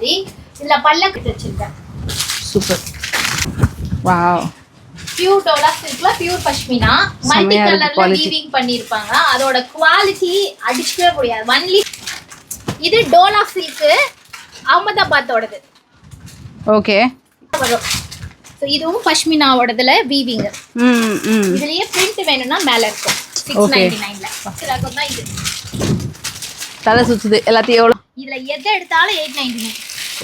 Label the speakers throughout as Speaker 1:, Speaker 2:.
Speaker 1: மாதிரி இதுல பல்லக்கு வச்சிருக்கேன்.
Speaker 2: சூப்பர். வாவ்.
Speaker 1: பியூர் டோலா சில்க்ல பியூர் பஷ்மினா மல்டி கலர்ல வீவிங் பண்ணிருப்பாங்க. அதோட குவாலிட்டி அடிச்சுக்கவே முடியாது. ஒன்லி இது டோலா சில்க் அஹமதாபாத்தோடது.
Speaker 2: ஓகே.
Speaker 1: சோ இதுவும் பஷ்மினாவோடதுல வீவிங். இதுலயே பிரிண்ட் வேணும்னா மேல இருக்கும் 699ல. சிலகம் தான் இது.
Speaker 2: தலை சுத்துது எல்லாத்தையும் எவ்வளவு?
Speaker 1: இதுல எதை எடுத்தாலும் 899.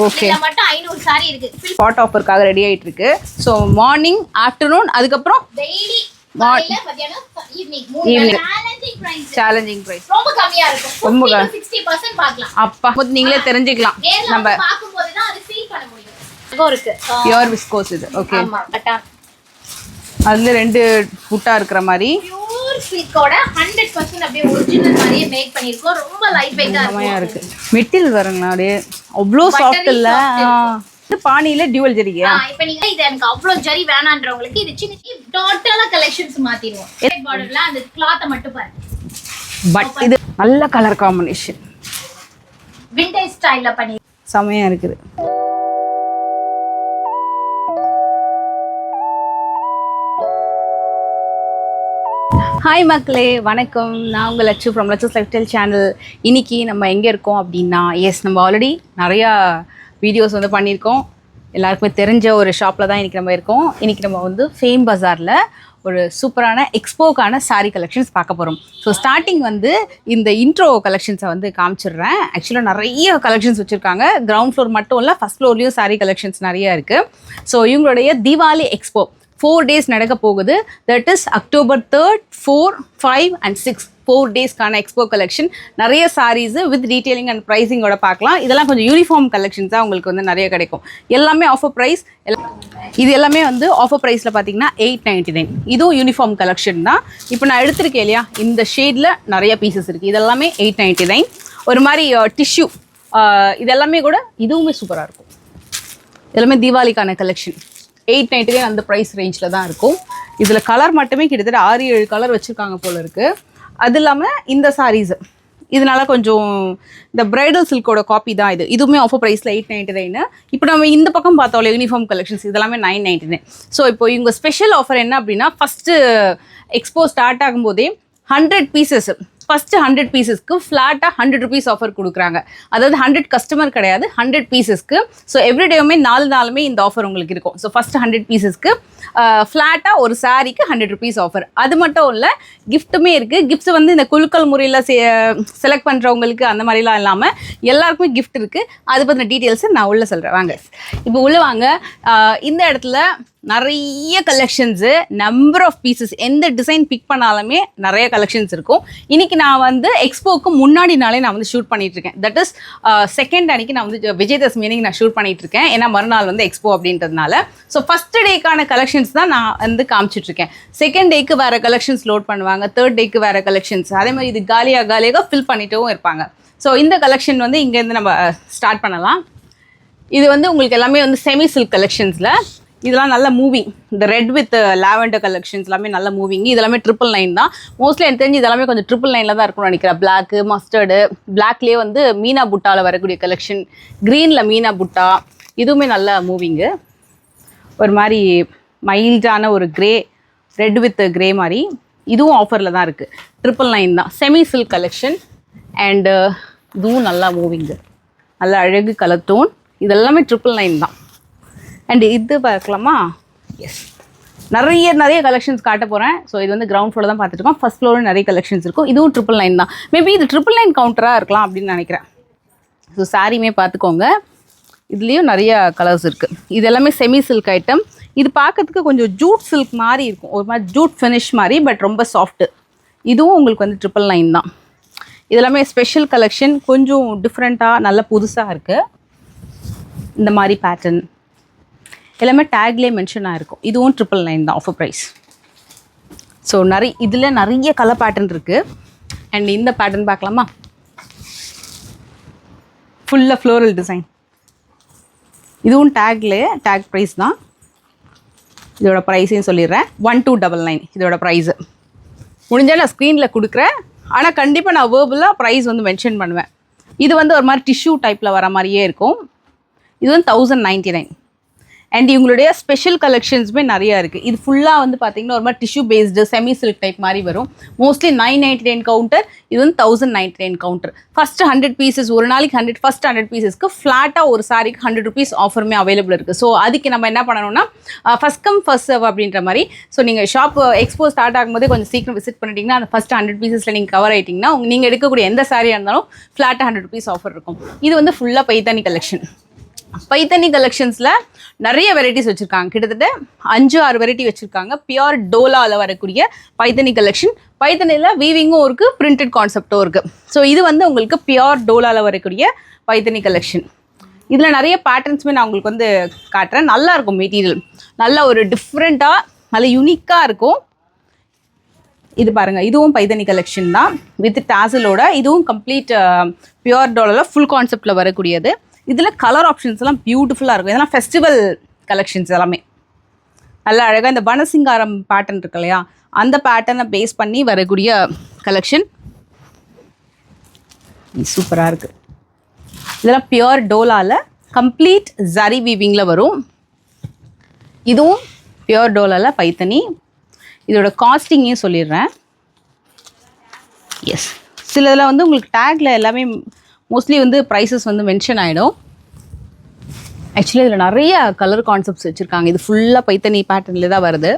Speaker 2: ஓகே.
Speaker 1: இதுல மட்டும் 500 saree இருக்கு.
Speaker 2: ஸ்பாட் ஆஃபர்க்காக ரெடி ஆயிட்டு இருக்கு. சோ மார்னிங், ஆஃப்டர்நூன், அதுக்கு அப்புறம்
Speaker 1: டெய்லி காலையில மத்தியானம் evening 3 challenging price.
Speaker 2: Challenging price.
Speaker 1: ரொம்ப கம்மியா இருக்கும். 50-60% பார்க்கலாம்.
Speaker 2: அப்பா நீங்களே தெரிஞ்சுக்கலாம்.
Speaker 1: நம்ம பாக்கும்போது தான் அது ஃபீல் பண்ண முடியும். இருக்கு
Speaker 2: பியூர் விஸ்கோஸ் இது. ஓகே.
Speaker 1: ஆமா கட்டான்.
Speaker 2: அதுல ரெண்டு புட்டா இருக்கிற மாதிரி
Speaker 1: பியூர் சில்கோட 100% அப்படியே ஒரிஜினல் மாதிரியே மேக் பண்ணிருக்கோம். ரொம்ப லைட் வெயிட்டா
Speaker 2: இருக்கு. மெட்டீரியல் வரங்களா அப்படியே அவ்வளோ சாஃப்ட் இல்ல. பாணியில டியூவல் ஜரியா.
Speaker 1: இப்போ நீங்க இது எனக்கு அவ்வளவு ஜரி வேணான்றவங்களுக்கு இது சின்ன டோட்டலா கலெக்ஷன்ஸ் மாத்திடுவோம். பார்டர்ல அந்த கிளாத்தை மட்டும் பாருங்க.
Speaker 2: பட் இது நல்ல கலர் காம்பினேஷன்.
Speaker 1: விண்டேஜ் ஸ்டைல்ல பண்ணி
Speaker 2: செமையா இருக்குது. ஹாய் மக்களே, வணக்கம். நான் உங்கள் Lakshu from Lakshu's lifestyle channel. இன்றைக்கி நம்ம எங்கே இருக்கோம் அப்படின்னா, நம்ம ஆல்ரெடி நிறையா வீடியோஸ் வந்து பண்ணியிருக்கோம். எல்லாருக்குமே தெரிஞ்ச ஒரு ஷாப்பில் தான் இன்றைக்கி நம்ம இருக்கோம். இன்றைக்கி நம்ம வந்து ஃபேம் பஜாரில் ஒரு சூப்பரான எக்ஸ்போக்கான சாரீ கலெக்ஷன்ஸ் பார்க்க போகிறோம். ஸோ ஸ்டார்டிங் வந்து இந்த இன்ட்ரோ கலெக்ஷன்ஸை வந்து காமிச்சிடுறேன். ஆக்சுவலாக நிறைய கலெக்ஷன்ஸ் வச்சுருக்காங்க. கிரவுண்ட் ஃப்ளோர் மட்டும் இல்லை, ஃபஸ்ட் ஃப்ளோர்லேயும் சாரீ கலெக்ஷன்ஸ் நிறையா இருக்குது. ஸோ இவங்களுடைய தீபாவளி எக்ஸ்போ 4 days நடக்க போகுது. That is October 3rd, 4, 5 and 6 4 daysக்கான எக்ஸ்போ கலெக்ஷன். நிறைய சாரீஸ் வித் டீட்டெயிலிங் அண்ட் ப்ரைஸிங்கோட பார்க்கலாம். இதெல்லாம் கொஞ்சம் யூனிஃபார்ம் கலெக்ஷன்ஸாக உங்களுக்கு வந்து நிறைய கிடைக்கும். எல்லாமே ஆஃபர் ப்ரைஸ். இது எல்லாமே வந்து ஆஃபர் ப்ரைஸில் பார்த்தீங்கன்னா 899. இதுவும் யூனிஃபார்ம் கலெக்ஷன் தான். இப்போ நான் எடுத்திருக்கேன் இல்லையா, இந்த ஷேடில் நிறைய பீசஸ் இருக்குது. இதெல்லாமே 899. ஒரு மாதிரி டிஷ்யூ இதெல்லாமே கூட இதுவுமே சூப்பராக இருக்கும். எல்லாமே தீபாவளிக்கான கலெக்ஷன். 899 அந்த ப்ரைஸ் ரேஞ்சில் தான் இருக்கும். இதில் கலர் மட்டுமே கிட்டத்தட்ட 6-7 கலர் வச்சுருக்காங்க போல் இருக்குது. அது இல்லாமல் இந்த சாரீஸு இதனால கொஞ்சம் இந்த பிரைடல் சில்கோட காப்பி தான் இது. இதுவுமே ஆஃபர் ப்ரைஸில் 899. இப்போ நம்ம இந்த பக்கம் பார்த்தோம்ல யூனிஃபார்ம் கலெக்ஷன்ஸ், இதெல்லாமே 999. ஸோ இப்போ இவங்க ஸ்பெஷல் ஆஃபர் என்ன அப்படின்னா, ஃபஸ்ட்டு எக்ஸ்போ ஸ்டார்ட் ஆகும்போதே 100 பீசஸ், ஃபஸ்ட்டு 100 பீசஸ்க்கு ஃப்ளாட்டாக 100 rupees ஆஃபர் கொடுக்குறாங்க. அதாவது 100 கஸ்டமர் கிடையாது, 100 பீசஸ்க்கு. ஸோ எவ்ரிடேவுமே 4 நாளுமே இந்த ஆஃபர் உங்களுக்கு இருக்கும். ஸோ ஃபஸ்ட்டு 100 பீசஸ்க்கு ஃப்ளாட்டாக ஒரு சாரீக்கு 100 rupees ஆஃபர். அது மட்டும் இல்லை, கிஃப்ட்டுமே இருக்குது. கிஃப்ட்ஸ் வந்து இந்த குழுக்கள் முறையில் செலக்ட் பண்ணுறவங்களுக்கு அந்த மாதிரிலாம் இல்லாமல் எல்லாருக்குமே கிஃப்ட் இருக்குது. அது பற்றின டீட்டெயில்ஸை நான் உள்ளே சொல்கிறேன். வாங்க இப்போ உள்ளே வாங்க. இந்த இடத்துல நிறைய கலெக்ஷன்ஸு, நம்பர் ஆஃப் பீசஸ், எந்த டிசைன் பிக் பண்ணாலுமே நிறைய கலெக்ஷன்ஸ் இருக்கும். இன்றைக்கி நான் வந்து எக்ஸ்போவுக்கு முன்னாடி நாளே நான் வந்து ஷூட் பண்ணிகிட்ருக்கேன். தட் இஸ் செகண்ட் அன்றைக்கி நான் வந்து விஜயதசமி அன்றைக்கி நான் ஷூட் பண்ணிகிட்ருக்கேன். ஏன்னா மறுநாள் வந்து எக்ஸ்போ அப்படின்றதுனால. ஸோ ஃபஸ்ட்டு டேக்கான கலெக்ஷன்ஸ் தான் நான் வந்து காமிச்சிட்ருக்கேன். செகண்ட் டேக்கு வேறு கலெக்ஷன்ஸ் லோட் பண்ணுவாங்க, தேர்ட் டேக்கு வேறு கலெக்ஷன்ஸ். அதே மாதிரி இது காலியாக ஃபில் பண்ணிட்டும் இருப்பாங்க. ஸோ இந்த கலெக்ஷன் வந்து இங்கேருந்து நம்ம ஸ்டார்ட் பண்ணலாம். இது வந்து உங்களுக்கு எல்லாமே வந்து செமி சில்க் கலெக்ஷன்ஸில். இதெல்லாம் நல்ல மூவிங். இந்த ரெட் வித் லாவெண்டர் கலெக்ஷன்ஸ் எல்லாமே நல்ல மூவிங். இதெல்லாமே 999 தான். மோஸ்ட்லி எனக்கு தெரிஞ்சு இதெல்லாமே கொஞ்சம் 999 தான் இருக்கும்னு நினைக்கிறேன். பிளாக்கு, மஸ்டர்டு, பிளாக்லேயே வந்து மீனா புட்டாவில் வரக்கூடிய கலெக்ஷன், க்ரீனில் மீனா புட்டா, இதுவுமே நல்ல மூவிங்கு. ஒரு மாதிரி மைல்டான ஒரு க்ரே, ரெட் வித் க்ரே மாதிரி. இதுவும் ஆஃபரில் தான் இருக்குது. 999 தான். Semi silk collection. அண்டு இதுவும் நல்லா மூவிங்கு, நல்ல அழகு கலர் டோன். இதெல்லாமே 999 தான். அண்ட் இது பார்க்கலாமா? எஸ், நிறைய கலெக்ஷன்ஸ் காட்ட போகிறேன். ஸோ இது வந்து கிரவுண்ட் ஃப்ளோர் தான் பார்த்துருக்கோம். ஃபஸ்ட் ஃப்ளோரும் நிறைய கலெக்ஷன்ஸ் இருக்கும். இதுவும் 999 தான். மேபி இது 999 கவுண்டராக இருக்கலாம் அப்படின்னு நினைக்கிறேன். ஸோ சாரியுமே பார்த்துக்கோங்க. இதுலேயும் நிறைய கலர்ஸ் இருக்குது. இது எல்லாமே செமி சில்க் ஐட்டம். இது பார்க்கறதுக்கு கொஞ்சம் ஜூட் சில்க் மாதிரி இருக்கும், ஒரு மாதிரி ஜூட் ஃபினிஷ் மாதிரி, பட் ரொம்ப சாஃப்ட்டு. இதுவும் உங்களுக்கு வந்து 999 தான். இதெல்லாமே ஸ்பெஷல் கலெக்ஷன், கொஞ்சம் டிஃப்ரெண்ட்டாக நல்ல புதுசாக இருக்குது. இந்த மாதிரி பேட்டர்ன் எல்லாமே டேக்லேயே மென்ஷன் ஆகிருக்கும். இதுவும் 999 தான் ஆஃபர் ப்ரைஸ். ஸோ இதில் நிறைய கலர் பேட்டர்ன் இருக்குது. அண்ட் இந்த பேட்டர்ன் பார்க்கலாமா? ஃபுல்லாக ஃப்ளோரல் டிசைன். இதுவும் டேக் ப்ரைஸ் தான். இதோட ப்ரைஸையும் சொல்லிடுறேன். 1299 இதோட ப்ரைஸு. முடிஞ்சால் நான் ஸ்க்ரீனில் கொடுக்குறேன். ஆனால் கண்டிப்பாக நான் வேர்பலாக ப்ரைஸ் வந்து மென்ஷன் பண்ணுவேன். இது வந்து ஒரு மாதிரி டிஷ்யூ டைப்பில் வர மாதிரியே இருக்கும். இது வந்து 1099. அண்ட் இவங்களுடைய ஸ்பெஷல் கலெக்ஷன்ஸுமே நிறையா இருக்குது. இது ஃபுல்லாக வந்து பார்த்தீங்கன்னா ஒரு மாதிரி tissue based semi silk type மாதிரி வரும். மோஸ்ட்லி 999 கவுண்டர், இது வந்து 1099 கவுண்டர். ஃபஸ்ட்டு 100 பீசஸ், ஒரு நாளைக்கு ஃபஸ்ட் 100 பீசஸ்க்கு ஃப்ளாட்டாக ஒரு சாரிக்கு 100 rupees ஆஃபருமே அவைலபிள் இருக்குது. ஸோ அதுக்கு நம்ம என்ன பண்ணணும்னா ஃபஸ்ட் கம் ஃபர்ஸ்ட் சர்வ் அப்படின்ற மாதிரி. ஸோ நீங்கள் ஷாப் எக்ஸ்போ ஸ்டார்ட் ஆகும்போதே கொஞ்சம் சீக்கிரம் விசிட் பண்ணிட்டீங்கன்னா அந்த ஃபஸ்ட் 100 பீசஸில் நீங்கள் கவர் ஆகிட்டிங்கன்னா நீங்கள் எடுக்கக்கூடிய எந்த சாரியாக இருந்தாலும் ஃப்ளாட்டாக 100 rupees ஆஃபர் இருக்கும். இது வந்து ஃபுல்லாக பைத்தானி கலெக்ஷன். பைத்தானி கலெக்ஷன்ஸில் நிறைய வெரைட்டிஸ் வச்சுருக்காங்க. கிட்டத்தட்ட 5-6 வெரைட்டி வச்சுருக்காங்க. பியூர் டோலாவில் வரக்கூடிய பைத்தானி கலெக்ஷன். பைத்தானியில் வீவிங்கும் இருக்குது, பிரிண்டட் கான்செப்டும் இருக்குது. ஸோ இது வந்து உங்களுக்கு பியூர் டோலாவில் வரக்கூடிய பைத்தானி கலெக்ஷன். இதில் நிறைய பேட்டர்ன்ஸுமே நான் உங்களுக்கு வந்து காட்டுறேன். நல்லாயிருக்கும் மெட்டீரியல், நல்ல ஒரு டிஃப்ரெண்ட்டாக நல்ல யூனிக்காக இருக்கும். இது பாருங்கள், இதுவும் பைத்தானி கலெக்ஷன் தான் வித் டாசலோட. இதுவும் கம்ப்ளீட் பியூர் டோலாவில் ஃபுல் கான்செப்டில் வரக்கூடியது. இதில் கலர் ஆப்ஷன்ஸ் எல்லாம் பியூட்டிஃபுல்லாக இருக்கும். இதெல்லாம் ஃபெஸ்டிவல் கலெக்ஷன்ஸ் எல்லாமே நல்லா அழகாக இந்த பனசிங்காரம் பேட்டர்ன் இருக்கு இல்லையா, அந்த பேட்டர்னை பேஸ் பண்ணி வரக்கூடிய கலெக்ஷன் சூப்பராக இருக்குது. இதெல்லாம் பியூர் டோலாவில் கம்ப்ளீட் ஜரி வீவிங்கில் வரும். இதுவும் பியூர் டோலாவில் பைத்தனி. இதோட காஸ்டிங்கையும் சொல்லிடுறேன். எஸ், சில இதில் வந்து உங்களுக்கு டேக்கில் எல்லாமே மோஸ்ட்லி வந்து ப்ரைஸஸ் வந்து மென்ஷன் ஆகிடும். ஆக்சுவலி இதில் நிறைய கலர் கான்செப்ட்ஸ் வச்சுருக்காங்க. இது ஃபுல்லாக பைத்தனி பேட்டர்னில் தான் வருது.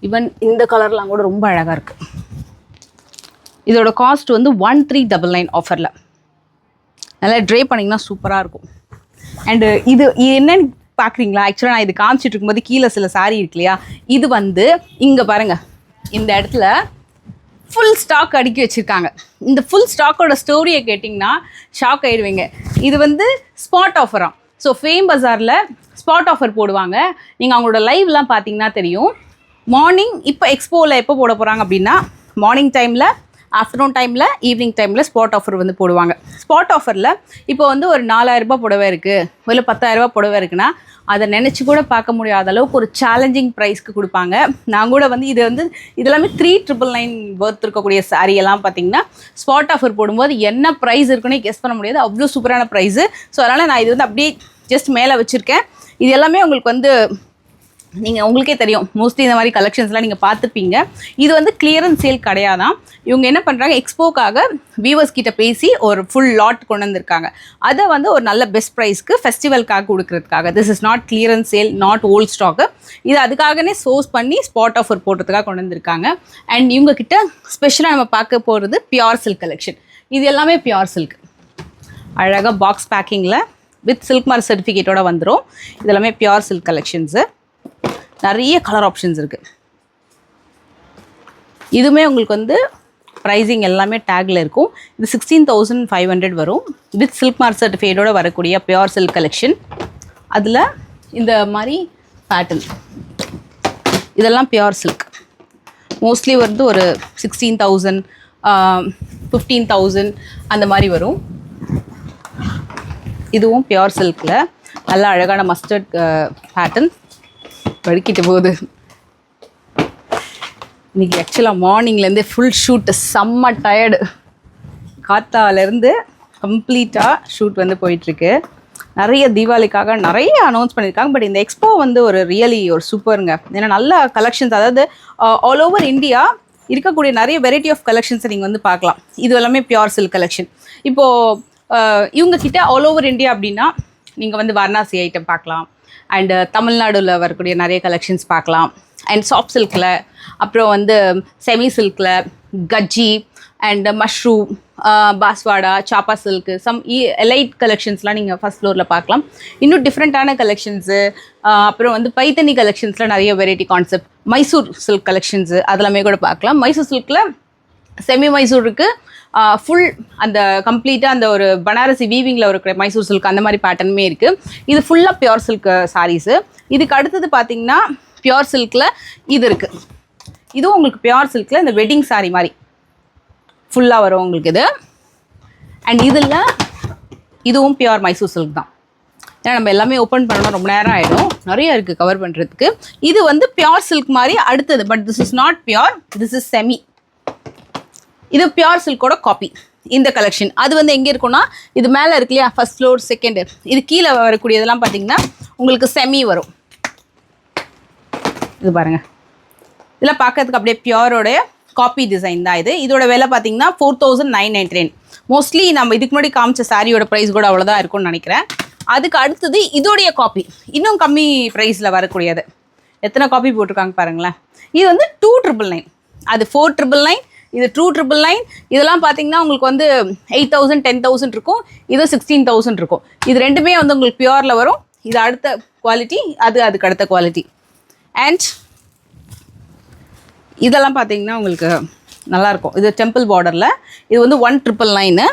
Speaker 2: ஈவன் இந்த கலர்லாம் கூட ரொம்ப அழகாக இருக்குது. இதோட காஸ்ட் வந்து 1399 ஆஃபரில். நல்லா ட்ரை பண்ணிங்கன்னா சூப்பராக இருக்கும். அண்டு இது என்னன்னு பார்க்குறீங்களா? ஆக்சுவலாக நான் இது காமிச்சிட்டு இருக்கும்போது கீழே சில சாரீ இருக்கு இல்லையா, இது வந்து இங்கே பாருங்கள், இந்த இடத்துல ஃபுல் ஸ்டாக் அடுக்கி வச்சுருக்காங்க. இந்த ஃபுல் ஸ்டாக்கோட ஸ்டோரியை கேட்டிங்கன்னா ஷாக் ஆகிடுவீங்க. இது வந்து ஸ்பாட் ஆஃபராக. ஸோ ஃபேம் பஜாரில் ஸ்பாட் ஆஃபர் போடுவாங்க. நீங்கள் அவங்களோட லைவ்லாம் பார்த்தீங்கன்னா தெரியும். மார்னிங் இப்போ எக்ஸ்போவில் எப்போ போட போகிறாங்க அப்படின்னா மார்னிங் டைமில், ஆஃப்டர்நூன் டைமில், ஈவினிங் டைமில் ஸ்பாட் ஆஃபர் வந்து போடுவாங்க. ஸ்பாட் ஆஃபரில் இப்போ வந்து ஒரு 4000 ரூபாய் புடவை இருக்குது, இல்லை 10,000 ரூபாய் புடவை இருக்குன்னா அதை நினச்சி கூட பார்க்க முடியாத அளவுக்கு ஒரு சேலஞ்சிங் ப்ரைஸ்க்கு கொடுப்பாங்க. நான் கூட வந்து இதெல்லாமே 3999 ஒர்த் இருக்கக்கூடிய சாரீ எல்லாம் பார்த்தீங்கன்னா ஸ்பாட் ஆஃபர் போடும்போது என்ன ப்ரைஸ் இருக்குன்னு கெஸ் பண்ண முடியாது. அவ்வளோ சூப்பரான ப்ரைஸு. ஸோ அதனால் நான் இது வந்து அப்படியே ஜஸ்ட் மேலே வச்சுருக்கேன். இது எல்லாமே உங்களுக்கு வந்து நீங்கள் உங்களுக்கே தெரியும், மோஸ்ட்லி இந்த மாதிரி கலெக்ஷன்ஸ்லாம் நீங்கள் பார்த்துப்பீங்க. இது வந்து கிளியரன்ஸ் சேல் கிடையாதான். இவங்க என்ன பண்ணுறாங்க, எக்ஸ்போக்காக வீவர்ஸ் கிட்ட பேசி ஒரு ஃபுல் லாட் கொண்டு வந்திருக்காங்க. அதை வந்து ஒரு நல்ல பெஸ்ட் ப்ரைஸ்க்கு ஃபெஸ்டிவலுக்காக கொடுக்கறதுக்காக. This is not clearance sale, not volt stock. இது அதுக்காகவே சோர்ஸ் பண்ணி ஸ்பாட் ஆஃபர் போடுறதுக்காக கொண்டு வந்திருக்காங்க. அண்ட் இவங்க கிட்ட ஸ்பெஷலாக நம்ம பார்க்க போகிறது பியூர் சில்க் கலெக்ஷன். இது எல்லாமே பியூர் சில்க். அழகாக பாக்ஸ் பேக்கிங்கில் வித் சில்க் மார்க் சர்டிஃபிகேட்டோட வந்துடும். இதெல்லாமே பியூர் சில்க் கலெக்ஷன்ஸு. நிறைய கலர் ஆப்ஷன்ஸ் இருக்குது. இதுவுமே உங்களுக்கு வந்து ப்ரைஸிங் எல்லாமே டேக்கில் இருக்கும். இது 16,500 வரும். வித் சில்க் மார்க் சர்டிஃபிகேட்டோட வரக்கூடிய பியூர் சில்க் கலெக்ஷன். அதில் இந்த மாதிரி பேட்டர்ன் இதெல்லாம் பியூர் சில்க். மோஸ்ட்லி வந்து ஒரு 16,000, 15,000 அந்த மாதிரி வரும். இதுவும் பியூர் சில்கில் நல்லா அழகான மஸ்டர்ட் பேட்டர்ன். வடிக்கிட்டு போகுது. இன்றைக்கி ஆக்சுவலாக மார்னிங்லேருந்தே ஃபுல் ஷூட், செம்ம டயர்டு. காத்தாலேருந்து கம்ப்ளீட்டாக ஷூட் வந்து போயிட்டுருக்கு. நிறைய தீபாவளிக்காக நிறைய அனௌன்ஸ் பண்ணியிருக்காங்க. பட் இந்த எக்ஸ்போ வந்து ஒரு ரியலி ஒரு சூப்பருங்க. ஏன்னா நல்ல கலெக்ஷன்ஸ், அதாவது ஆல் ஓவர் இந்தியா இருக்கக்கூடிய நிறைய வெரைட்டி ஆஃப் கலெக்ஷன்ஸை நீங்கள் வந்து பார்க்கலாம். இது எல்லாமே பியூர் சில்க் கலெக்ஷன். இப்போது இவங்கக்கிட்ட ஆல் ஓவர் இந்தியா அப்படின்னா நீங்கள் வந்து வாரணாசி ஐட்டம் பார்க்கலாம். அண்டு தமிழ்நாடுல வரக்கூடிய நிறைய கலெக்ஷன்ஸ் பார்க்கலாம். அண்ட் சாஃப்ட் சில்கில், அப்புறம் வந்து செமி சில்கில் கஜ்ஜி அண்ட் மஷ்ரூம், பாஸ்வாடா, சாப்பா சில்க்கு, சம் எலைட் கலெக்ஷன்ஸ்லாம் நீங்கள் ஃபஸ்ட் ஃப்ளோரில் பார்க்கலாம். இன்னும் டிஃப்ரெண்ட்டான கலெக்ஷன்ஸு, அப்புறம் வந்து பைத்தனி கலெக்ஷன்ஸில் நிறைய variety concept, Mysore silk collections அதெல்லாமே கூட பார்க்கலாம். மைசூர் சில்கில் செமி மைசூர் இருக்குது, ஃபுல் அந்த கம்ப்ளீட்டாக அந்த ஒரு பனாரசி வீவிங்கில் இருக்கிற மைசூர் சில்க் அந்த மாதிரி பேட்டர்னுமே இருக்குது. இது ஃபுல்லாக பியூர் சில்க் சாரீஸு. இதுக்கு அடுத்தது பார்த்திங்கன்னா பியூர் சில்கில் இது இருக்குது. இதுவும் உங்களுக்கு பியூர் சில்கில் இந்த வெட்டிங் சாரீ மாதிரி ஃபுல்லாக வரும் உங்களுக்கு இது. அண்ட் இதில் இதுவும் பியூர் மைசூர் சில்க் தான். ஏன்னா நம்ம எல்லாமே ஓப்பன் பண்ணணும், ரொம்ப நேரம் ஆகிடும், நிறைய இருக்குது கவர் பண்ணுறதுக்கு. இது வந்து பியூர் சில்க் மாதிரி அடுத்தது. But this is not pure, this is semi. இது பியூர் சில்கோட காப்பி. இந்த கலெக்ஷன். அது வந்து எங்கே இருக்குன்னா இது மேலே இருக்கு இல்லையா, ஃபர்ஸ்ட் ஃப்ளோர் செகண்ட், இது கீழே வரக்கூடியதெல்லாம் பார்த்தீங்கன்னா உங்களுக்கு செமி வரும். இது பாருங்கள், இதெல்லாம் பார்க்கறதுக்கு அப்படியே பியூரோடைய காப்பி டிசைன் தான் இது. இதோட விலை பார்த்தீங்கன்னா 4999. மோஸ்ட்லி நம்ம இதுக்கு முன்னாடி காமிச்ச சாரியோட ப்ரைஸ் கூட அவ்வளோதான் இருக்கும்னு நினைக்கிறேன். அதுக்கு அடுத்தது இதோடைய காப்பி, இன்னும் கம்மி ப்ரைஸில் வரக்கூடியது. எத்தனை காப்பி போட்டிருக்காங்க பாருங்களேன். இது வந்து 2999, அது 4999, இது 2999. இதெல்லாம் பார்த்தீங்கன்னா உங்களுக்கு வந்து 8000 10,000 இருக்கும், இது 16,000 இருக்கும். இது ரெண்டுமே வந்து உங்களுக்கு பியூரில் வரும். இது அடுத்த குவாலிட்டி, அதுக்கு அடுத்த குவாலிட்டி. அண்ட் இதெல்லாம் பார்த்தீங்கன்னா உங்களுக்கு நல்லாயிருக்கும். இது டெம்பிள் பார்டரில், இது வந்து 1999.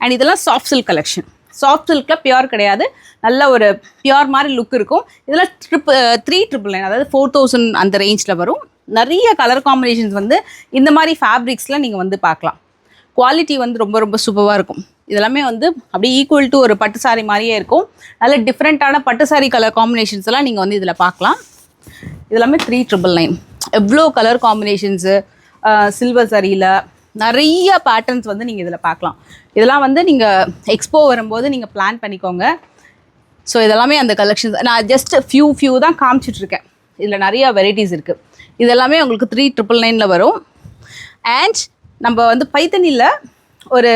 Speaker 2: அண்ட் இதெல்லாம் சாஃப்ட் சில்க் கலெக்ஷன். சாஃப்ட் சில்கில் பியூர் கிடையாது, நல்ல ஒரு பியூர் மாதிரி லுக் இருக்கும். இதெல்லாம் 3,999, அதாவது 4,000 அந்த ரேஞ்சில் வரும். நிறைய கலர் காம்பினேஷன்ஸ் வந்து இந்த மாதிரி ஃபேப்ரிக்ஸில் நீங்கள் வந்து பார்க்கலாம். குவாலிட்டி வந்து ரொம்ப ரொம்ப சூப்பராக இருக்கும். இதெல்லாமே வந்து அப்படியே ஈக்குவல் டு ஒரு பட்டு சாரி மாதிரியே இருக்கும். நல்ல டிஃப்ரெண்ட்டான பட்டு சாரி கலர் காம்பினேஷன்ஸ் எல்லாம் நீங்கள் வந்து இதில் பார்க்கலாம். இதெல்லாமே 3,999. எவ்வளோ கலர் காம்பினேஷன்ஸு, சில்வர் சரியில் நிறைய பேட்டர்ன்ஸ் வந்து நீங்கள் இதில் பார்க்கலாம். இதெல்லாம் வந்து நீங்கள் எக்ஸ்போ வரும்போது நீங்கள் பிளான் பண்ணிக்கோங்க. ஸோ இதெல்லாமே அந்த கலெக்ஷன்ஸ் நான் ஜஸ்ட் ஃபியூ தான் காமிச்சிட்ருக்கேன். இதில் நிறைய வெரைட்டிஸ் இருக்குது. இதெல்லாமே உங்களுக்கு 3,999 வரும். அண்ட் நம்ம வந்து பைத்தனியில் ஒரு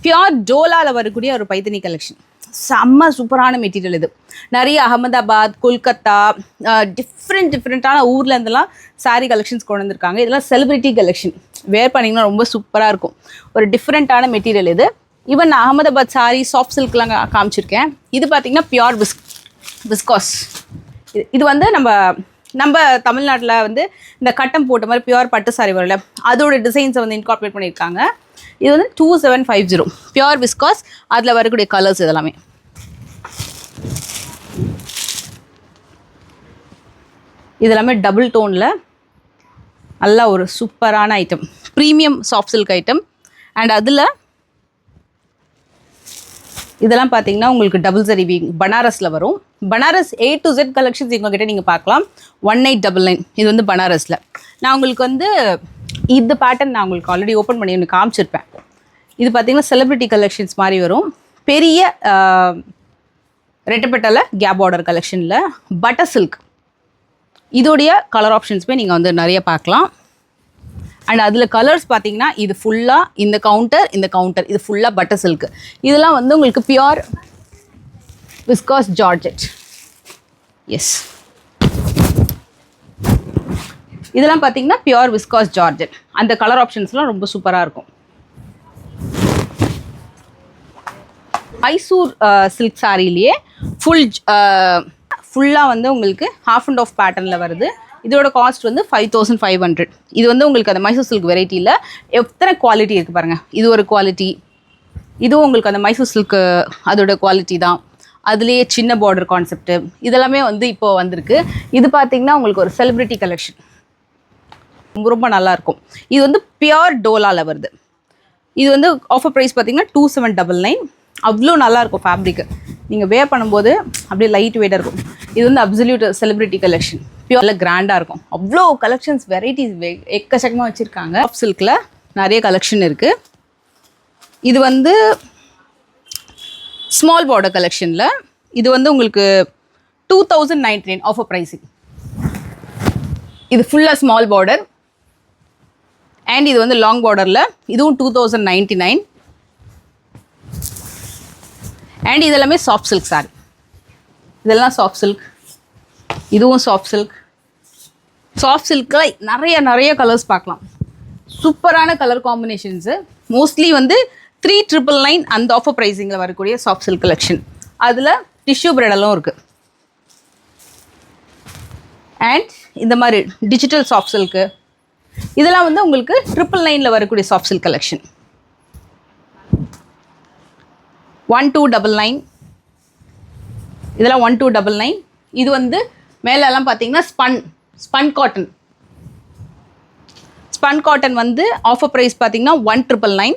Speaker 2: பியூர் டோலாவில் வரக்கூடிய ஒரு பைத்தனி கலெக்ஷன், செம்ம சூப்பரான மெட்டீரியல். இது நிறைய அகமதாபாத், கொல்கத்தா, டிஃப்ரெண்ட்டான ஊர்லேருந்துலாம் சாரீ கலெக்ஷன்ஸ் கொண்டு வந்திருக்காங்க. இதெல்லாம் செலிப்ரிட்டி கலெக்ஷன், வேர் பண்ணிங்கன்னா ரொம்ப சூப்பராக இருக்கும். ஒரு டிஃப்ரெண்ட்டான மெட்டீரியல் இது. ஈவன் நான் அகமதாபாத் சாரீ சாஃப்ட் சில்க்லாம் காமிச்சிருக்கேன். இது பார்த்திங்கன்னா பியூர் விஸ்காஸ். இது வந்து நம்ம தமிழ்நாட்டில் வந்து இந்த கட்டம் போட்ட மாதிரி பியூர் பட்டு சாரி வரல, அதோட டிசைன்ஸை வந்து இன்கார்பரேட் பண்ணியிருக்காங்க. இது வந்து 2750 பியூர் விஸ்காஸ். அதில் வரக்கூடிய கலர்ஸ் இதெல்லாமே. இதெல்லாமே டபுள் டோனில் நல்லா ஒரு சூப்பரான item, premium soft silk item. And அதில் இதெல்லாம் பார்த்தீங்கன்னா உங்களுக்கு டபுள் சரி வீவிங் பனாரஸில் வரும். Banaras A to Z collections எங்ககிட்ட நீங்கள் பார்க்கலாம். 1899 இது வந்து பனாரஸில். நான் உங்களுக்கு வந்து இந்த பேட்டர்ன் நான் உங்களுக்கு ஆல்ரெடி ஓப்பன் பண்ணி ஒன்று காமிச்சிருப்பேன். இது பார்த்தீங்கன்னா செலிப்ரிட்டி கலெக்ஷன்ஸ் மாதிரி வரும். பெரிய ரெட்டப்பட்டல கேப் பார்டர் கலெக்ஷனில் பட்டர் சில்க். இதோடைய கலர் ஆப்ஷன்ஸுமே நீங்கள் வந்து நிறைய பார்க்கலாம். அண்ட் அதில் கலர்ஸ் பார்த்தீங்கன்னா இது ஃபுல்லாக இந்த கவுண்டர் இது ஃபுல்லாக பட்டர் சில்க்கு. இதெல்லாம் வந்து உங்களுக்கு பியூர் விஸ்காஸ் ஜார்ஜெட். எஸ், இதெல்லாம் பார்த்தீங்கன்னா பியூர் விஸ்காஸ் ஜார்ஜெட். அந்த கலர் ஆப்ஷன்ஸ்லாம் ரொம்ப சூப்பராக இருக்கும். மைசூர் சில்க் சாரிலேயே ஃபுல்லாக வந்து உங்களுக்கு ஹாஃப் அண்ட் ஆஃப் பேட்டர்னில் வருது. இதோட காஸ்ட் வந்து 5,500. இது வந்து உங்களுக்கு அந்த மைசூர் சில்க் வெரைட்டியில் எத்தனை குவாலிட்டி இருக்குது பாருங்கள். இது ஒரு குவாலிட்டி, இதுவும் உங்களுக்கு அந்த மைசூர் சில்க்கு அதோட குவாலிட்டி தான். அதுலேயே சின்ன பார்டர் கான்செப்ட்டு இதெல்லாமே வந்து இப்போது வந்திருக்கு. இது பார்த்திங்கன்னா உங்களுக்கு ஒரு செலிப்ரிட்டி கலெக்ஷன், ரொம்ப ரொம்ப நல்லாயிருக்கும். இது வந்து பியூர் டோலாவில் வருது. இது வந்து ஆஃபர் ப்ரைஸ் பார்த்திங்கன்னா 2799. அவ்வளோ நல்லாயிருக்கும் ஃபேப்ரிக்கு. நீங்கள் வேர் பண்ணும்போது அப்படியே லைட் வெயிட்டாக இருக்கும். இது வந்து அப்சல்யூட் செலிப்ரிட்டி கலெக்ஷன், பியூரில் கிராண்டாக இருக்கும். அவ்வளோ கலெக்ஷன்ஸ் வெரைட்டிஸ் எக்கச்சக்கமாக வச்சுருக்காங்க. சாஃப்ட் சில்கில் நிறைய கலெக்ஷன் இருக்குது. இது வந்து ஸ்மால் பார்டர் கலெக்ஷனில் இது வந்து உங்களுக்கு 2099 ஆஃபர் ப்ரைஸிங். இது ஃபுல்லாக ஸ்மால் பார்டர். அண்ட் இது வந்து லாங் பார்டரில், இதுவும் 2099. அண்ட் இதெல்லாமே சாஃப்ட் சில்க் சாரி. இதெல்லாம் சாஃப்ட் சில்க், இதுவும் சாஃப்ட் சில்க். சாஃப்ட் சில்கில் நிறைய கலர்ஸ் பார்க்கலாம். சூப்பரான கலர் காம்பினேஷன்ஸு. மோஸ்ட்லி வந்து 3,999 அந்த ஆஃபர் ப்ரைஸிங்கில் வரக்கூடிய சாஃப்ட் சில்க் கலெக்ஷன். அதில் டிஷ்யூ பிரெடலும் இருக்குது. அண்ட் இந்த மாதிரி டிஜிட்டல் சாஃப்ட் சில்க்கு இதெல்லாம் வந்து உங்களுக்கு 999 வரக்கூடிய சாஃப்ட் சில்க் கலெக்ஷன். 1299. இதெல்லாம் 1299. இது வந்து மேலெல்லாம் பார்த்தீங்கன்னா ஸ்பன் காட்டன் வந்து ஆஃபர் ப்ரைஸ் பார்த்தீங்கன்னா 1999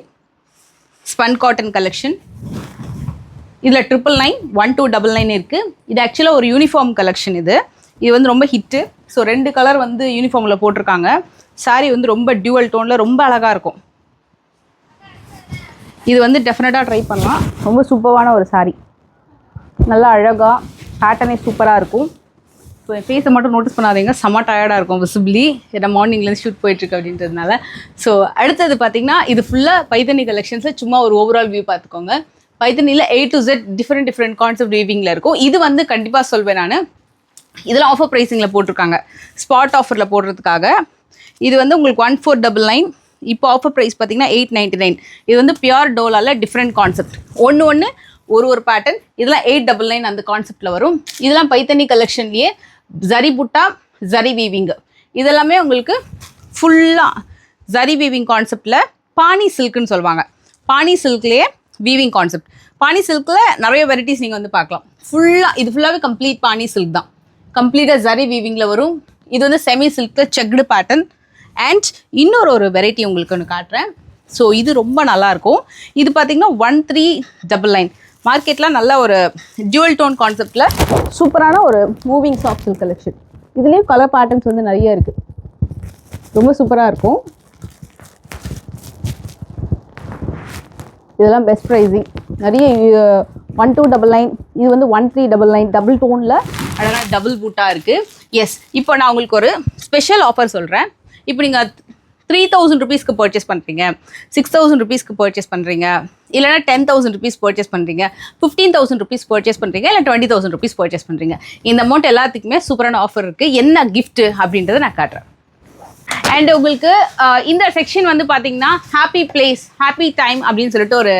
Speaker 2: ஸ்பன் காட்டன் கலெக்ஷன். இதில் 999 1299 இருக்குது. இது ஆக்சுவலாக ஒரு யூனிஃபார்ம் கலெக்ஷன். இது வந்து ரொம்ப ஹிட்டு. ஸோ 2 கலர் வந்து யூனிஃபார்மில் போட்டிருக்காங்க. சாரீ வந்து ரொம்ப டியூவல் டோனில் ரொம்ப அழகாக இருக்கும். இது வந்து டெஃபினட்டாக ட்ரை பண்ணலாம். ரொம்ப சூப்பரான ஒரு saree. நல்லா அழகாக பேட்டர்னே சூப்பராக இருக்கும். ஸோ என் ஃபேஸை மட்டும் நோட்டீஸ் பண்ணாதீங்க, செம்ம டயர்டாக இருக்கும் விசிபிளி, ஏன்னா மார்னிங்லேருந்து ஷூட் போயிட்டுருக்கு அப்படின்றதுனால. ஸோ அடுத்தது பார்த்தீங்கன்னா இது ஃபுல்லாக பைத்தனி கலெக்ஷன்ஸில் சும்மா ஒரு ஓவரால் வியூ பார்த்துக்கோங்க. பைத்தனியில் A to Z different concept வீவிங்கில் இருக்கும். இது வந்து கண்டிப்பாக சொல்வேன் நான், இதெல்லாம் ஆஃபர் ப்ரைஸிங்கில் போட்டிருக்காங்க, ஸ்பாட் ஆஃபரில் போடுறதுக்காக. இது வந்து உங்களுக்கு 1499. இப்போ ஆஃபர் ப்ரைஸ் பார்த்தீங்கன்னா 899. இது வந்து பியூர் டோலாவில் டிஃப்ரெண்ட் கான்செப்ட், ஒன்று ஒரு பேட்டர்ன். இதெல்லாம் 899 அந்த கான்செப்டில் வரும். இதெல்லாம் பைத்தனி கலெக்ஷன்லேயே ஜரி புட்டா, ஜரி வீவிங்கு, இதெல்லாமே உங்களுக்கு ஃபுல்லாக ஜரி வீவிங் கான்செப்டில் பானி சில்க்குன்னு சொல்லுவாங்க. பானி சில்க்லேயே வீவிங் கான்செப்ட். பானி சில்கில் நிறைய வெரைட்டிஸ் நீங்கள் வந்து பார்க்கலாம். இது ஃபுல்லாகவே கம்ப்ளீட் பானி சில்க் தான், கம்ப்ளீட்டாக ஜரி வீவிங்கில் வரும். இது வந்து செமி சில்கில் செக்டு பேட்டர்ன். அண்ட் இன்னொரு வெரைட்டி உங்களுக்கு ஒன்று காட்டுறேன். ஸோ இது ரொம்ப நல்லாயிருக்கும். இது பார்த்தீங்கன்னா 1399. மார்க்கெட்டில் நல்ல ஒரு டியூவல் டோன் கான்செப்டில் சூப்பரான ஒரு மூவிங் சாஃப்ட் சில்க் கலெக்ஷன். இதுலேயும் கலர் பேட்டர்ன்ஸ் வந்து நிறைய இருக்குது, ரொம்ப சூப்பராக இருக்கும். இதெல்லாம் பெஸ்ட் ப்ரைஸிங். நிறைய 1299, இது வந்து 1399 டபுள் டோனில் அழகாக டபுள் பூட்டாக இருக்குது. எஸ், இப்போ நான் உங்களுக்கு ஒரு ஸ்பெஷல் ஆஃபர் சொல்கிறேன். இப்போ நீங்கள் 3000 rupeesக்கு பர்ச்சேஸ் பண்ணுறீங்க, 6000 rupeesக்கு பர்ச்சேஸ் பண்ணுறீங்க, இல்லைனா 10,000 rupees பர்ச்சேஸ் பண்ணுறீங்க, 15,000 rupees பர்ச்சேஸ் பண்ணுறீங்க, இல்லை 20,000 rupees பர்ச்சேஸ் பண்ணுறீங்க. இந்த அமௌண்ட் எல்லாத்துக்குமே சூப்பரான ஆஃபர் இருக்குது. என்ன கிஃப்ட்டு அப்படின்றத நான் காட்டுறேன். அண்ட் உங்களுக்கு இந்த செக்ஷன் வந்து பார்த்தீங்கன்னா ஹாப்பி பிளேஸ், ஹாப்பி டைம் அப்படின்னு சொல்லிட்டு ஒரு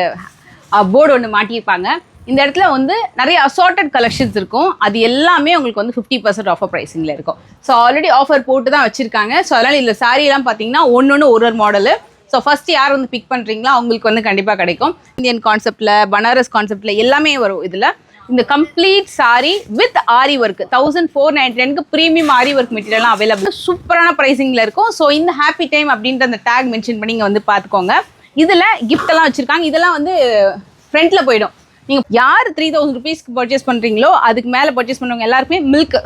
Speaker 2: போர்டு ஒன்று மாட்டியிருப்பாங்க. இந்த இடத்துல வந்து நிறைய அசார்ட்டட் கலெக்ஷன்ஸ் இருக்கும். அது எல்லாமே உங்களுக்கு வந்து 50% ஆஃபர் ப்ரைஸிங்கில் இருக்கும். ஸோ ஆல்ரெடி ஆஃபர் போட்டு தான் வச்சுருக்காங்க. ஸோ அதனால் இதில் சாரீலாம் பார்த்தீங்கன்னா ஒன்று ஒரு மாடலு. ஸோ ஃபஸ்ட்டு யார் வந்து பிக் பண்ணுறீங்களோ அவங்களுக்கு வந்து கண்டிப்பாக கிடைக்கும். இந்தியன் கான்செப்டில், பனாரஸ் கான்செப்டில் எல்லாமே வரும். இதில் இந்த complete saree with aari work 1499க்கு ப்ரீமியம் ஆரி ஒர்க் மெட்டீரியல்லாம் அவைலபிள், சூப்பரான ப்ரைஸிங்கில் இருக்கும். ஸோ இந்த ஹாப்பி டைம் அப்படின்ற அந்த டேக் மென்ஷன் பண்ணி இங்கே வந்து பார்த்துக்கோங்க. இதில் கிஃப்டெல்லாம் வச்சுருக்காங்க. இதெல்லாம் வந்து ஃப்ரண்ட்டில் போயிடும். நீங்கள் யார் 3000 rupeesக்கு பர்ச்சேஸ் பண்ணுறீங்களோ அதுக்கு மேலே பர்ச்சேஸ் பண்ணுறவங்க எல்லாருக்குமே மில்க்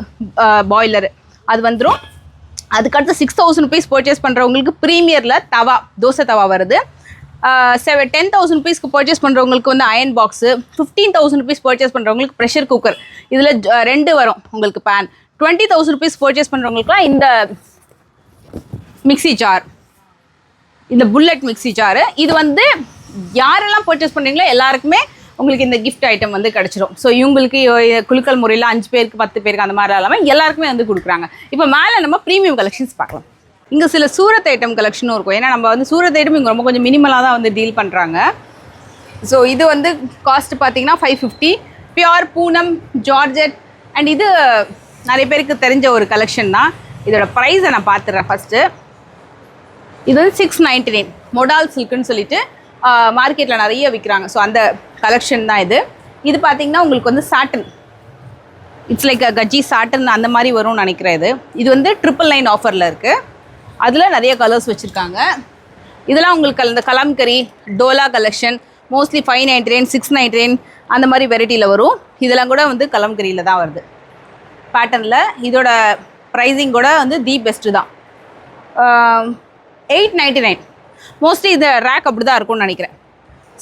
Speaker 2: பாய்லரு அது வந்துடும். அதுக்கடுத்து 6000 rupees பர்ச்சேஸ் பண்ணுறவங்களுக்கு ப்ரீமியரில் தவா, தோசை தவா வருது. 10,000 rupeesக்கு பர்ச்சேஸ் பண்ணுறவங்களுக்கு வந்து அயன் பாக்ஸு, 15,000 rupees பர்ச்சேஸ் பண்ணுறவங்களுக்கு ப்ரெஷர் குக்கர், இதில் 2 வரும் உங்களுக்கு பேன். 20,000 rupees பர்ச்சேஸ் பண்ணுறவங்களுக்குலாம் இந்த மிக்சி ஜார், இந்த புல்லட் மிக்சி ஜாரு, இது வந்து யாரெல்லாம் பர்ச்சேஸ் பண்ணுறீங்களோ எல்லாருக்குமே உங்களுக்கு இந்த கிஃப்ட் ஐட்டம் வந்து கிடச்சிரும். ஸோ இவங்களுக்கு குலுக்கல் முறையில் 5 பேருக்கு 10 பேருக்கு அந்த மாதிரி இல்லாமல் எல்லாருக்குமே வந்து கொடுக்குறாங்க. இப்போ மேலே நம்ம ப்ரீமியம் கலெக்ஷன்ஸ் பார்க்கலாம். இங்கே சில சூரத் ஐட்டம் கலெக்ஷனும் இருக்கும். ஏன்னா நம்ம வந்து சூரத் ஐட்டம் இங்கே ரொம்ப கொஞ்சம் மினிமலாக தான் வந்து டீல் பண்ணுறாங்க. ஸோ இது வந்து காஸ்ட் பார்த்தீங்கன்னா 550. Pure Poonam georgette. அண்ட் இது நிறைய பேருக்கு தெரிஞ்ச ஒரு கலெக்ஷன் தான். இதோட ப்ரைஸை நான் பார்த்துடுறேன் ஃபஸ்ட்டு. இது வந்து 699 மொடால் சில்க்குன்னு சொல்லிட்டு மார்க்கெட்டில் நிறைய விற்கிறாங்க. ஸோ அந்த கலெக்ஷன் தான் இது. இது பார்த்தீங்கன்னா உங்களுக்கு வந்து சாட்டன், இட்ஸ் லைக் கஜ்ஜி சாட்டன் அந்த மாதிரி வரும்னு நினைக்கிறேன். இது வந்து 999 ஆஃபரில் இருக்குது. அதில் நிறைய கலர்ஸ் வச்சுருக்காங்க. இதெல்லாம் உங்களுக்கு இந்த கலாம்கரி டோலா கலெக்ஷன் மோஸ்ட்லி 599 699 அந்த மாதிரி வெரைட்டியில் வரும். இதெல்லாம் கூட வந்து கலாம்கரியில் தான் வருது பேட்டர்னில். இதோட ப்ரைஸிங் கூட வந்து தி பெஸ்ட்டு தான். 899 மோஸ்ட்லி இந்த ரேக் அப்படி தான் இருக்கும்னு நினைக்கிறேன்.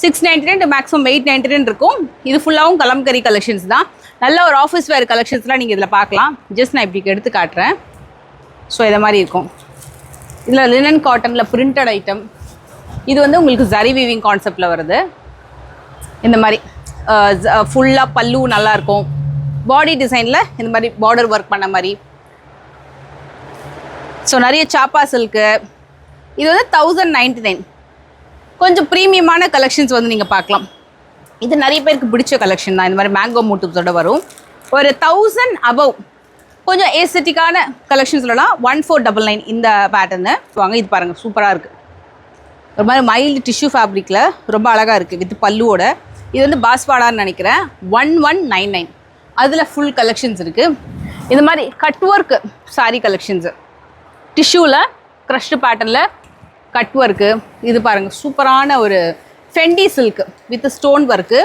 Speaker 2: 699 மேக்ஸிமம் 899 இருக்கும். இது ஃபுல்லாகவும் கலம்கரி கலெக்ஷன்ஸ் தான். நல்ல ஒரு ஆஃபீஸ் வேர் கலெக்ஷன்ஸ்லாம் நீங்கள் இதில் பார்க்கலாம். ஜஸ்ட் நான் இப்படி எடுத்து காட்டுறேன். ஸோ இதை மாதிரி இருக்கும். இதில் லினன் காட்டனில் பிரிண்டட் ஐட்டம். இது வந்து உங்களுக்கு ஜரி வீவிங் கான்செப்டில் வருது. இந்த மாதிரி ஃபுல்லாக பல்லு நல்லாயிருக்கும். பாடி டிசைனில் இந்த மாதிரி பார்டர் ஒர்க் பண்ண மாதிரி. ஸோ நிறைய சாப்பா சில்க்கு. இது வந்து 1099. கொஞ்சம் ப்ரீமியமான கலெக்ஷன்ஸ் வந்து நீங்கள் பார்க்கலாம். இது நிறைய பேருக்கு பிடிச்ச கலெக்ஷன் தான். இந்த மாதிரி மேங்கோ மோட்டிவ்ஸோட வரும். ஒரு 1000 above கொஞ்சம் ஏஸ்தட்டிக்கான கலெக்ஷன்ஸ்லாம் 1499 இந்த பேட்டர்னு வாங்க. இது பாருங்கள், சூப்பராக இருக்குது. ஒரு மாதிரி மைல்டு டிஷ்யூ ஃபேப்ரிக்கில் ரொம்ப அழகாக இருக்குது வித் பல்லுவோட. இது வந்து பாஸ்வாடான்னு நினைக்கிறேன். 1199 அதில் ஃபுல் கலெக்ஷன்ஸ் இருக்குது. இந்த மாதிரி கட் ஒர்க்கு சாரீ கலெக்ஷன்ஸு டிஷ்யூவில் க்ரஷ்டு பேட்டர்னில் கட் ஒர்க்கு. இது பாருங்கள், சூப்பரான ஒரு Fendi silk with stone work.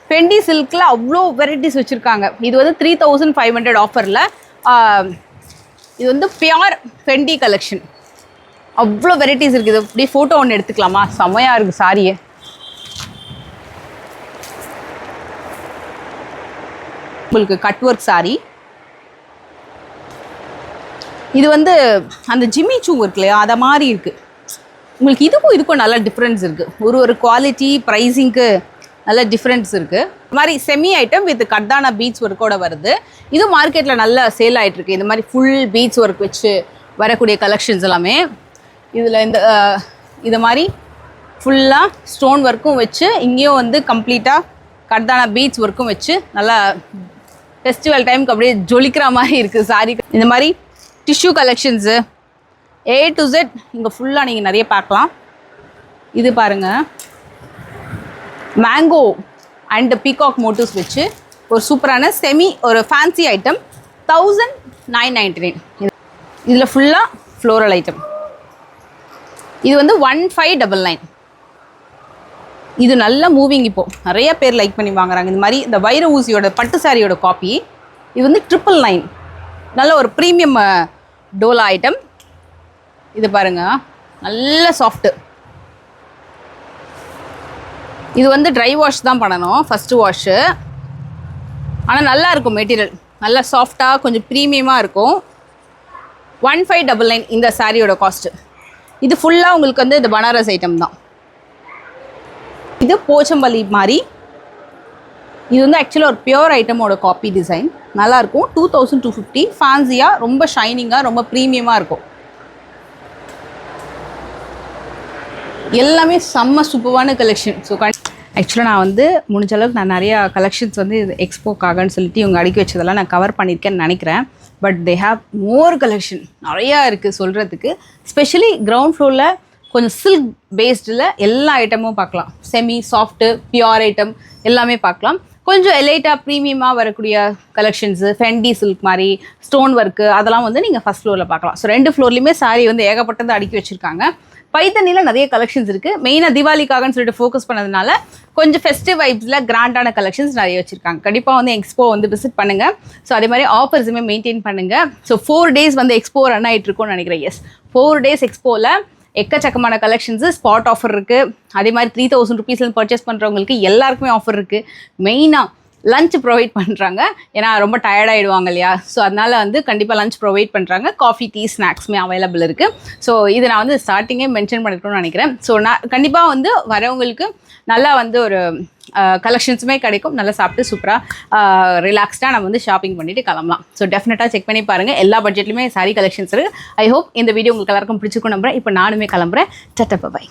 Speaker 2: Fendi சில்கில் அவ்வளோ வெரைட்டிஸ் வச்சுருக்காங்க. இது வந்து 3500 ஆஃபரில். இது வந்து பியூர் ஃபெண்டி கலெக்ஷன். அவ்வளோ வெரைட்டிஸ் இருக்குது. அப்படியே ஃபோட்டோ ஒன்று எடுத்துக்கலாமா? செம்மையாக இருக்குது சாரியே. உங்களுக்கு கட் ஒர்க் saree. இது வந்து அந்த ஜிம்மி சூ இருக்கு இல்லையா அதை மாதிரி இருக்குது. உங்களுக்கு இதுக்கும் நல்ல டிஃப்ரென்ஸ் இருக்குது. ஒரு குவாலிட்டி ப்ரைஸிங்க்கு நல்ல டிஃப்ரென்ஸ் இருக்குது. இது மாதிரி செமி ஐட்டம் வித் கர்தானா பீட்ஸ் ஒர்க்கோட வருது. இது மார்க்கெட்டில் நல்லா சேல் ஆகிட்டுருக்கு. இந்த மாதிரி ஃபுல் பீட்ஸ் ஒர்க் வச்சு வரக்கூடிய கலெக்ஷன்ஸ் எல்லாமே. இதில் இது மாதிரி ஃபுல்லாக ஸ்டோன் ஒர்க்கும் வச்சு இங்கேயும் வந்து கம்ப்ளீட்டாக கர்தானா பீட்ஸ் ஒர்க்கும் வச்சு நல்லா ஃபெஸ்டிவல் டைமுக்கு அப்படியே ஜொலிக்கிற மாதிரி இருக்குது சாரி. இந்த மாதிரி tissue collections A to Z இங்கே ஃபுல்லாக நீங்கள் நிறைய பார்க்கலாம். இது பாருங்கள், மேங்கோ அண்ட் பீகாக் மோட்டிவ்ஸ் வச்சு ஒரு சூப்பரான ஒரு ஃபேன்சி ஐட்டம் 1999. இதில் ஃபுல்லாக ஃப்ளோரல் ஐட்டம். இது வந்து 1599. இது நல்ல மூவிங். இப்போது நிறைய பேர் லைக் பண்ணி வாங்குறாங்க. இந்த மாதிரி இந்த வைர ஊசியோட பட்டு சாரியோட காப்பி. இது வந்து 999. நல்ல ஒரு ப்ரீமியம் டோலா ஐட்டம். இது பாருங்க, நல்ல சாஃப்ட்டு. இது வந்து ட்ரை வாஷ் தான் பண்ணணும், ஃபஸ்ட்டு வாஷு. ஆனால் நல்லா இருக்கும் மெட்டீரியல், நல்லா சாஃப்டாக கொஞ்சம் ப்ரீமியமாக இருக்கும். 1599 இந்த சாரியோட காஸ்ட்டு. இது ஃபுல்லாக உங்களுக்கு வந்து இந்த பனாரஸ் ஐட்டம் தான். இது போச்சம்பள்ளி மாதிரி. இது வந்து ஆக்சுவலாக ஒரு பியூர் ஐட்டமோட காப்பி டிசைன். நல்லாயிருக்கும். 2250. ஃபேன்சியாக ரொம்ப ஷைனிங்காக ரொம்ப ப்ரீமியமாக இருக்கும். எல்லாமே செம்ம சூப்பரான கலெக்ஷன். ஸோ ஆக்சுவலாக நான் வந்து முடிஞ்ச அளவுக்கு நான் நிறையா கலெக்ஷன்ஸ் வந்து இது எக்ஸ்போக்காகன்னு சொல்லிட்டு இவங்க அடுக்கி வச்சதெல்லாம் நான் கவர் பண்ணியிருக்கேன்னு நினைக்கிறேன். But they have more collection நிறையா இருக்குது சொல்கிறதுக்கு. ஸ்பெஷலி கிரவுண்ட் ஃப்ளோரில் கொஞ்சம் சில்க் பேஸ்டில் எல்லா ஐட்டமும் பார்க்கலாம். செமி சாஃப்ட்டு பியூர் ஐட்டம் எல்லாமே பார்க்கலாம். கொஞ்சம் எலைட்டாக ப்ரீமியமாக வரக்கூடிய கலெக்ஷன்ஸு, ஃபெண்டி சில்க் மாதிரி ஸ்டோன் ஒர்க்கு அதெல்லாம் வந்து நீங்கள் ஃபஸ்ட் ஃப்ளோரில் பார்க்கலாம். ஸோ 2 ஃப்ளோர்லேயுமே சாரீ வந்து ஏகப்பட்டது அடுக்கி வச்சுருக்காங்க. பைத்தனியில் நிறைய கலெக்ஷன்ஸ் இருக்குது. மெயினாக தீபாவளிக்காகன்னு சொல்லிட்டு ஃபோக்கஸ் பண்ணதுனால கொஞ்சம் ஃபெஸ்டிவ் வைப்ஸில் கிராண்டான கலெக்ஷன்ஸ் நிறைய வச்சுருக்காங்க. கண்டிப்பாக வந்து எக்ஸ்போ வந்து விசிட் பண்ணுங்கள். ஸோ அதே மாதிரி ஆஃபர்ஸுமே மெயின்டைன் பண்ணுங்கள். ஸோ 4 days வந்து எக்ஸ்போ ரன் ஆகிட்டு இருக்கும்னு நினைக்கிறேன். எஸ், 4 days எக்ஸ்போவில் எக்கச்சக்கமான கலெக்ஷன்ஸு, ஸ்பாட் ஆஃபர் இருக்குது. அதே மாதிரி 3000 rupeesலேருந்து பர்ச்சேஸ் பண்ணுறவங்களுக்கு எல்லாருக்குமே ஆஃபர் இருக்குது. மெயினாக லஞ்ச் ப்ரொவைட் பண்ணுறாங்க. ஏன்னா ரொம்ப டயர்டாகிடுவாங்க இல்லையா. ஸோ அதனால் வந்து கண்டிப்பாக லஞ்ச் ப்ரொவைட் பண்ணுறாங்க. காஃபி, டீ, ஸ்நாக்ஸுமே அவைலபிள் இருக்குது. ஸோ இது நான் வந்து ஸ்டார்டிங்கே மென்ஷன் பண்ணிக்கணும்னு நினைக்கிறேன். ஸோ நான் கண்டிப்பாக வந்து வரவங்களுக்கு நல்லா வந்து ஒரு கலெக்ஷன்ஸுமே கிடைக்கும். நல்லா சாப்பிட்டு சூப்பராக ரிலாக்ஸ்டாக நம்ம வந்து ஷாப்பிங் பண்ணிவிட்டு கிளம்பலாம். ஸோ டெஃபினட்டாக செக் பண்ணி பாருங்கள். எல்லா பட்ஜெட்லையுமே சாரி கலெக்ஷன்ஸ் இருக்குது. ஐ ஹோப் இந்த வீடியோ உங்களுக்கு எல்லாருக்கும் பிடிச்சிருக்கும் நம்புறேன். இப்போ நானுமே கிளம்புறேன். Tata, by.